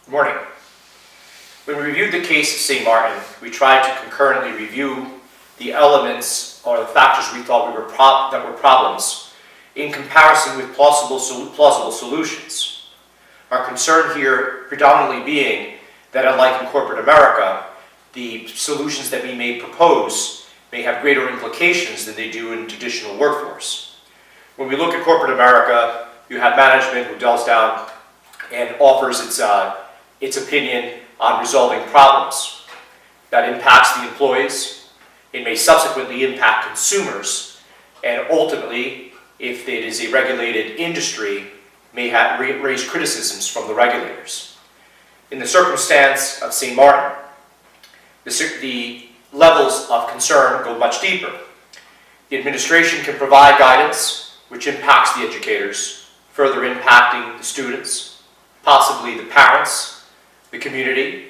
Good morning. When we reviewed the case of St. Martin, we tried to concurrently review the elements or the factors we thought that were problems in comparison with plausible solutions. Our concern here predominantly being that unlike in corporate America, the solutions that we may propose may have greater implications than they do in traditional workforce. When we look at corporate America, you have management who delves down and offers its opinion on resolving problems. That impacts the employees. It may subsequently impact consumers, and ultimately, if it is a regulated industry, may raise criticisms from the regulators. In the circumstance of St. Martin, the levels of concern go much deeper. The administration can provide guidance which impacts the educators, further impacting the students, possibly the parents, the community,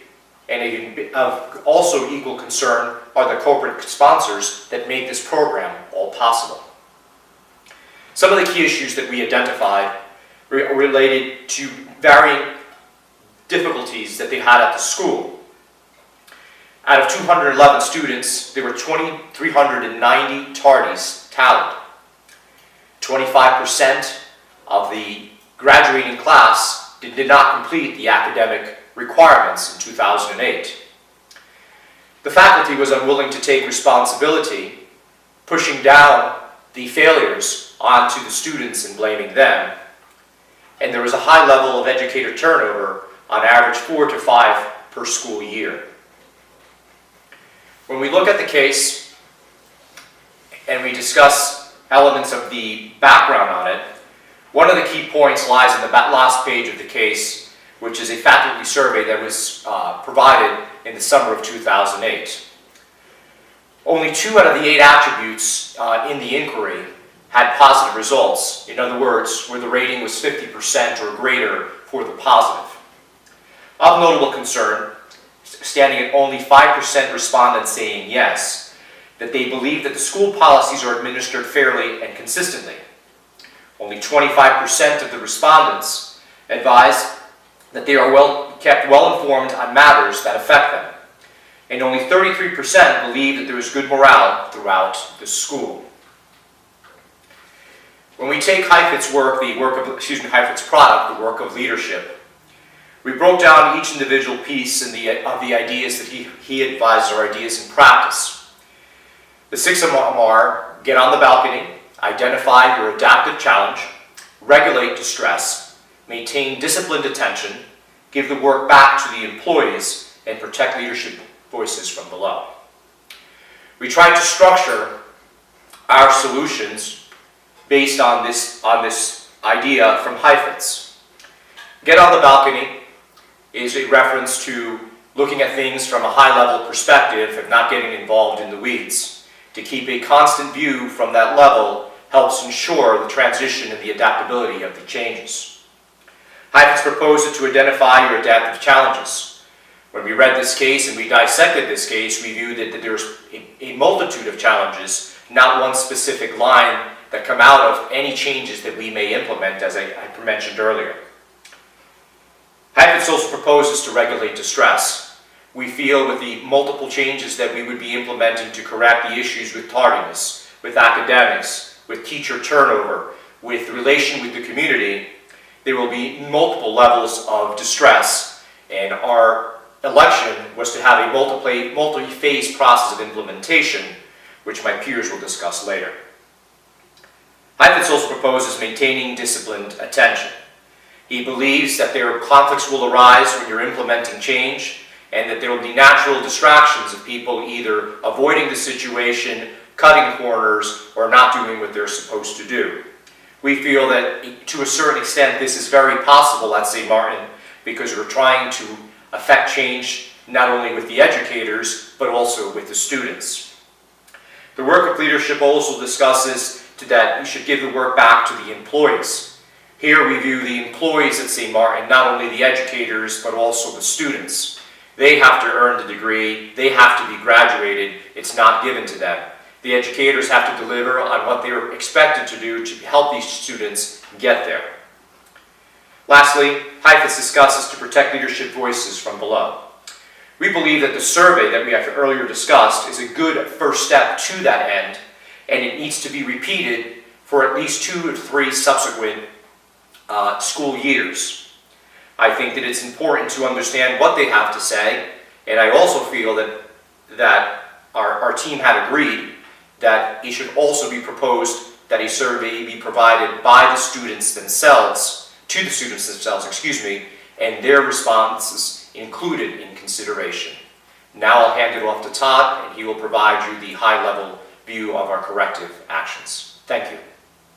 and of also equal concern are the corporate sponsors that make this program all possible. Some of the key issues that we identified related to varying difficulties that they had at the school. Out of 211 students, there were 2,390 tardies tallied. 25% of the graduating class did not complete the academic requirements in 2008. The faculty was unwilling to take responsibility, pushing down the failures onto the students and blaming them. And there was a high level of educator turnover, on average 4 to 5 per school year. When we look at the case and we discuss elements of the background on it, one of the key points lies in the last page of the case, which is a faculty survey that was provided in the summer of 2008. Only 2 out of the 8 attributes in the inquiry had positive results. In other words, where the rating was 50% or greater for the positive. Of notable concern, standing at only 5% respondents saying yes, that they believe that the school policies are administered fairly and consistently. Only 25% of the respondents advised that they are kept well informed on matters that affect them. And only 33% believe that there is good morale throughout the school. When we take Heifetz's product, the work of leadership, we broke down each individual piece of the ideas that he advised, or ideas in practice. The 6 of them are: get on the balcony, identify your adaptive challenge, regulate distress, maintain disciplined attention, give the work back to the employees, and protect leadership voices from below. We tried to structure our solutions based on this idea from Heifetz. Get on the balcony is a reference to looking at things from a high-level perspective and not getting involved in the weeds. To keep a constant view from that level helps ensure the transition and the adaptability of the changes. Heifetz proposes to identify your adaptive challenges. When we read this case and we dissected this case, we viewed that there's a multitude of challenges, not one specific line that come out of any changes that we may implement, as I mentioned earlier. Heifetz also proposes to regulate distress. We feel with the multiple changes that we would be implementing to correct the issues with tardiness, with academics, with teacher turnover, with relation with the community, there will be multiple levels of distress, and our election was to have a multi-phase process of implementation, which my peers will discuss later. Heifetz also proposes maintaining disciplined attention. He believes that conflicts will arise when you're implementing change, and that there will be natural distractions of people either avoiding the situation, cutting corners, or not doing what they're supposed to do. We feel that to a certain extent this is very possible at St. Martin, because we're trying to affect change not only with the educators, but also with the students. The work of leadership also discusses that you should give the work back to the employees. Here we view the employees at St. Martin, not only the educators, but also the students. They have to earn the degree, they have to be graduated, it's not given to them. The educators have to deliver on what they're expected to do to help these students get there. Lastly, HIFIS discusses to protect leadership voices from below. We believe that the survey that we have earlier discussed is a good first step to that end, and it needs to be repeated for at least 2 or 3 subsequent school years. I think that it's important to understand what they have to say, and I also feel that our team had agreed that it should also be proposed that a survey be provided by the students themselves, and their responses included in consideration. Now I'll hand it off to Todd, and he will provide you the high-level view of our corrective actions. Thank you.